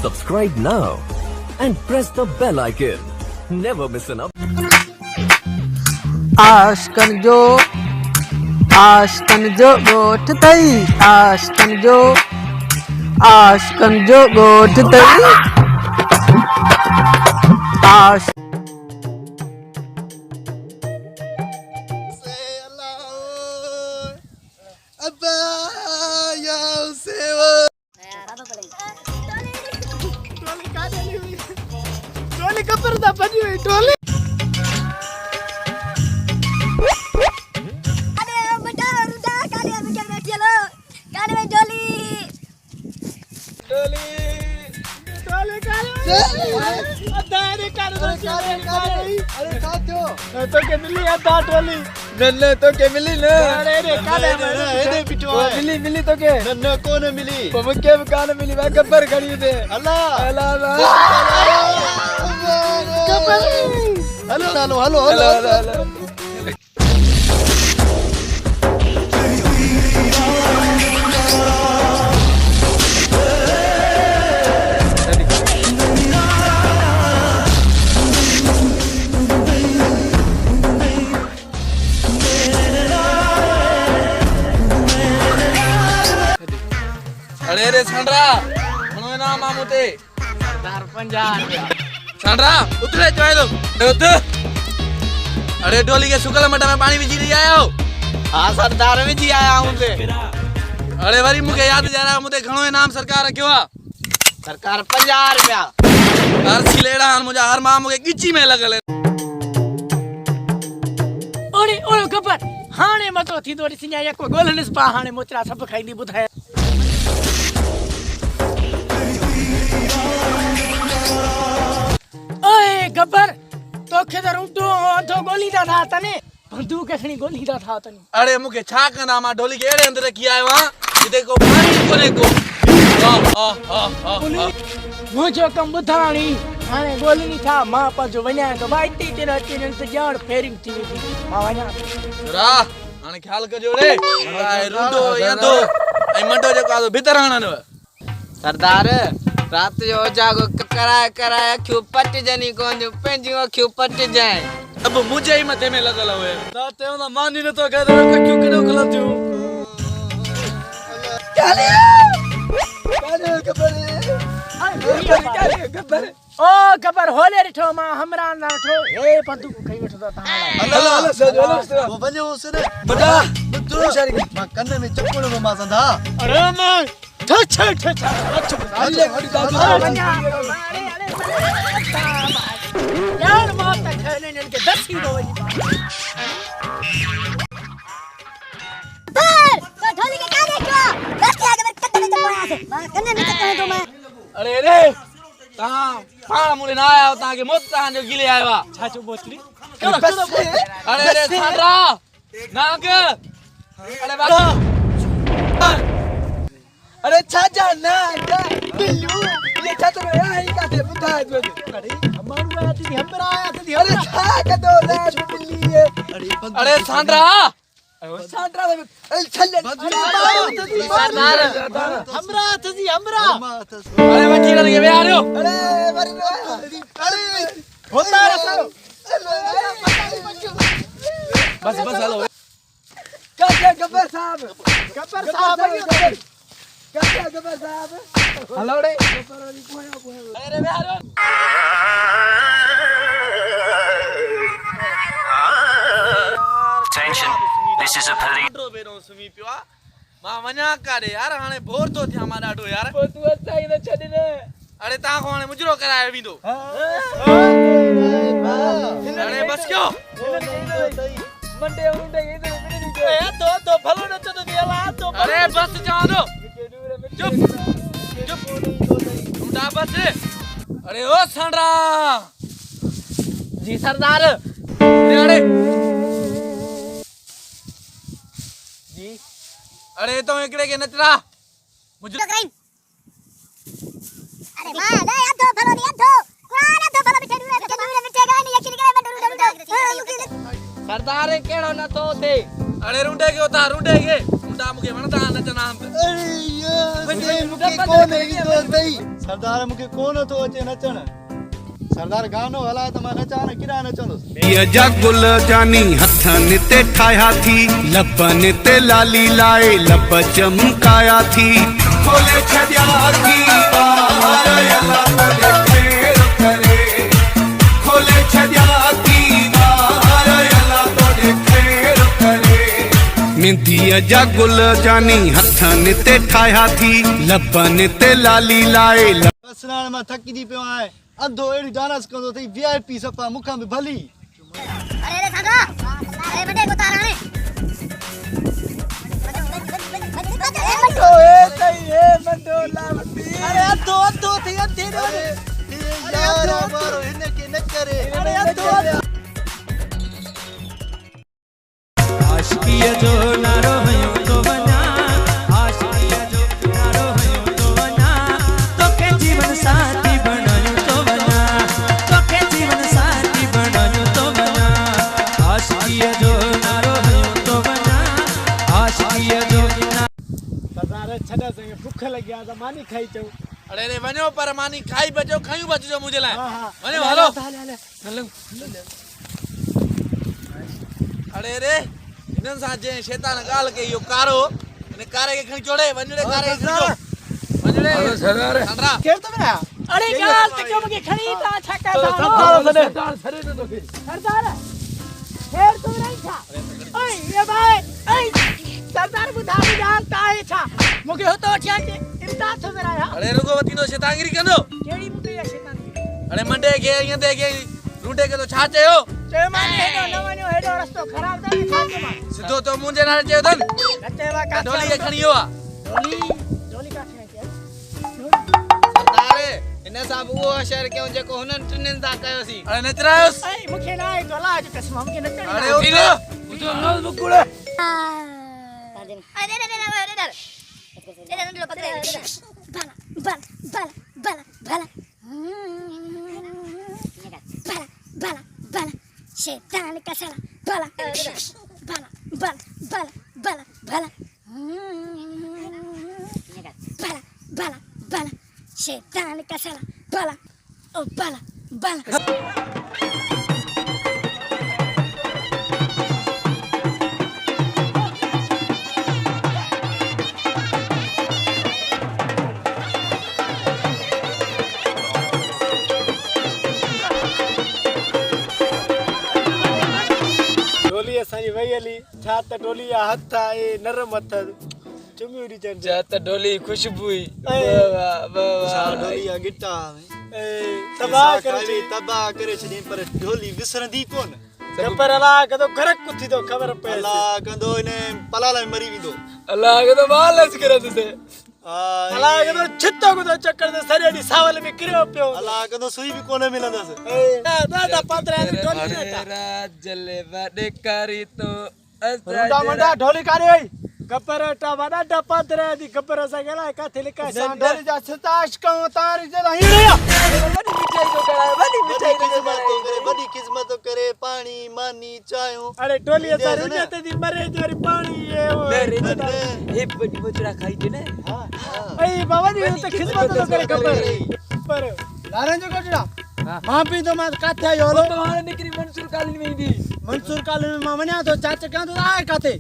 Subscribe now and press the bell icon. Never miss an update. आशकन जो गोठ तई आशकन जो गोठ तई आश टोली कपर दा बनी हुई टोली अरे बेटा रुदा काले में क्या बैठी लो काले में डोली टोली टोली काले अरे साथियों तो के मिली अद्धा टोली नन्ने तो के मिली ना अरे रे काले में एडे पिटो मिली तो के नन्ने कौन मिली पमके कान मिली मैं गब्बर खड़ी थे अल्लाह अल्लाह हेलो अरे रे सांड्रा मनो ना मामूते सरदार 50 सांड्रा उतरे जाए तो उतर अरे डोली के सुकल मटा में पानी बिजी नहीं आया हो हां सरदार में जी आया हूं से अरे वरी मुके याद जा रहा मुते घणो इनाम सरकार रखयो आ सरकार 50 रुपया हर सिलेड़ा मुझे हर मां मुके गिची में लगल ओरे ओरे गब्बर हाणे मतो थी तो सिन्या को गोलनिस पा हाणे मोचरा सब खाईंदी बुधाए ओए गब्बर तोखे त रुटो अधो गोली दा था तने बंदूक खणी गोली दा था तने अरे मुके छा कंदा मा डोली के एड़े अंदर की आयो हां जिते को पानी कोने को मुझो कम बुधाणी हाणे गोली नी था मां पर जो वन्या तो बाइटी तेरा चैनल से जान फेरिंग थी मां वन्या रा हाणे ख्याल कजो रे हाय रुडो या दो आई मंडो जो का भीतर आना न सरदार रात जो जागो कराया क्यों पट जनी कोन जो पेंजियो क्यों पट जाए अब मुझे ही मथे में लगल हुए दाते ना मानी न तो कह दो क्यों करो गलत जो काले गब्बर ओ गब्बर होले रिठो मां हमरा ना ठो ए बंदूक खई बैठो ता हेलो वो बने उसे ने बड़ा तू शारी मां कन्ने में चप्पल में मां संधा अरे मां ठछ अरे वन्या यार मां त खने ने के दसी रो वनी पर तो ढोली के काले क्यों बस के आगे कत्ते में चपोया से मां कन्ने में चपोया तो मैं अरे रे ता पाण मुले ना आया ता के मोत ता जो गिले आया छाचो बोतली अरे रे सांड्रा नाग अरे बाबा अरे छाजा ना बिल्लू ये छात्र यही का दे बुधा दे अरे हमारू आया थी हमरा आया थी अरे छा का दो ना बिल्ली ये अरे सांड्रा सांड्रा अरे छल्ले सरदार हमरा थी हमरा अरे मैं ठीक लगे बे आ रहे हो अरे मरी अरे होता रे सालो बस हेलो क्या गब्बर साहब गब्बर साहब हेलो रे अरे बे आ रहे हो Attention, this is a police. रो बेरो सुमी पियो मां वन्या करे यार हाने बोर तो थया मा डाडो यार तू अच्छा ही न छडी ने अरे ता को हाने मुजरो करायो विंदो अरे बस क्यों मंडे उंडे इधर ए तो भलो न तो दियाला तो अरे बस जाओ दो चुप तुम डा बस अरे ओ सांड्रा जी सरदार अरे जी अरे तो एकड़े के नचरा मुझे अरे मां दे अधो भलो नी अधो कुरान अधो भलो बिठे दूरे बिठे गानी यकीन करे मैं डरू सरदार केड़ो न तो थे अरे रुंडे के होता रुंडे के मुंडा मुके वणदा नचना हम अरे यार मुके कौन है तो भाई सरदार मूंखे कोन थो अचे नचण सरदार गानो हलाए त मां नचां न किरां नचंदुसि हीअ जा गुल जानी हथनि ते ठाहिया थी लबनि ते लाली लाए लब चमकाया थी खोले छॾिया थी ॿार अला तोॾे खैर करे खोले छॾिया थी ॿार अला तोॾे खैर करे मेहंदीअ जा गुल जानी हथनि ते ठाहिया थी लबनि ते लाली लाए बस नाणे मां थकिजी पियो आहियां अधो अहिड़ी डांस कंदो अथई VIP सफ़ा मूंखां बि भली अरे रे सागा अरे बड़े को तारा ने ए सही ए मंडो लावती अरे अधो थी अधे रे यार मारो हिन खे न करे अरे अधो आशिकीअ जो नारो हयो तो वञा आशिकीअ जो नारो हयो तो वञा तोखे जीवन साथी बणायो तो वञा तोखे जीवन साथी बणायो तो वञा आशिकीअ जो नारो हयो तो वञा आशिकीअ जो सरदार छॾा संग भूख लॻी आहे त मानी खाई चऊं अरे रे वञो पर मानी खाई बचो खयूं बचजो मुंहिंजे लाइ वञो हलो अरे रे हिननि सां जंहिं शैतान ॻाल्हि कई इहो कारो हिन कारे खे खणी चोड़े वञड़े कारे खे खणी वञड़े सरदार केर तो मेरा अरे गाल त क्यों मगे खणी ता छका सरदार सरे न तोखे सरदार फेर तू नहीं था ओए ये भाई ए सरदार बुधा जान ताए छा मगे हो तो अठियां के इमदाद थो मेरा अरे रुगो वती नो शैतानगिरी कंदो केड़ी मुके या शैतान अरे मंडे के इएं ते के रूटे के तो छा चयो चयो माने हेडो न वणो हेडो रस्तो खराब था छा के मां सिधो तो मुंहिंजे नाले चयो अथनि कचेवा का ढोली खे खणी वियो आहे ढोली का खणी सरदार हिन सां बि उहो शहर कयूं जेको हुननि टिनिनि सां कयोसीं अरे नचरायोसि ए मुखे ना है तो लाज कसम हमके न चढ़ी अरे उठो नोज बुकुड़े अरे रे रे रे बला बला शैतान का साला बला बला बला शैतान का साला बला ओ बला ढोली असांजी वई हली छा त ढोली जा हथ आहे नरम हथ चुमियूं ॾिजनि जा त ढोली खुशबू हुई ढोली जा गिटा तबाह करे छॾी पर ढोली विसरंदी कोन पर अला कदो गरक कुथी तो खबर पे अला कंदो इने पलाला में मरी विदो अला कदो मालच करंदे अला कदो छितो को चक्कर दे सरे दी सावल में किरियो पियो अला कंदो सुई भी कोने मिलंदस दादा पात्रे ढोली ने राजले वडे करी तो रुडा मंडा ढोली कारे कपर टा वडा डपात्रे दी कपर सा गेला का थिलका सा ढोली जा सताश को तारी जे हिड़िया बड़ी मिठाई जो कराए बड़ी किस्मत तो करे पानी मानी चायो अरे ढोली सा रुजते दी मरे जोरी पानी ये बड़ी बचड़ा खाई दे ने ए बाबा जी तो किस्मत तो करे कपर पर नारंज कोटड़ा मां भी तो मां काथे आयो लो तो हाने निकरी मंसूर कालीन में दी मंसूर कालीन में मां वन्या तो चाचा का तो आए काथे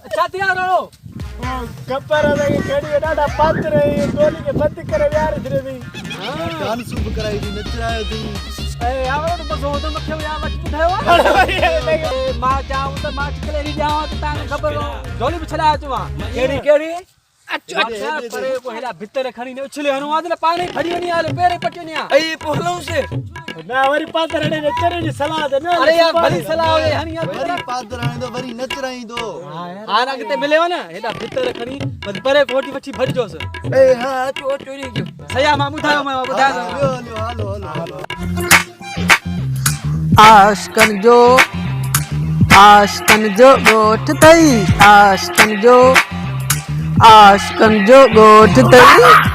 अच्छा तैयार हो कपर लगे केड़ी डाडा पात्र है ढोली के बंद करे यार धरे भी डांस सुब कराई दी नचरायो दी ए आवरो तो बसो तो मखे या वच बुधायो मां जाऊं तो मां चले री जाऊं तो ताने खबर ढोली भी छला चवा केड़ी अच्छा परे को हेला भीतर खणी ने उछले हनु आदले पानी फड़ी नहीं आले पेरे पट्यो नहीं ए पोहलो से ना वरी पात्र ने नचरे दी सलाह दे ना अरे यार भली सलाह है हनिया वरी पादराने दो वरी नचराई दो हां किते मिलेवा ना हेला भीतर खणी बस परे कोटी वठी भरी जोस ए हां तो चोरी जो सया मां बुधायो मैं बुधायो हालो आशकन जो गोठ तई आशकन जो गोठ तई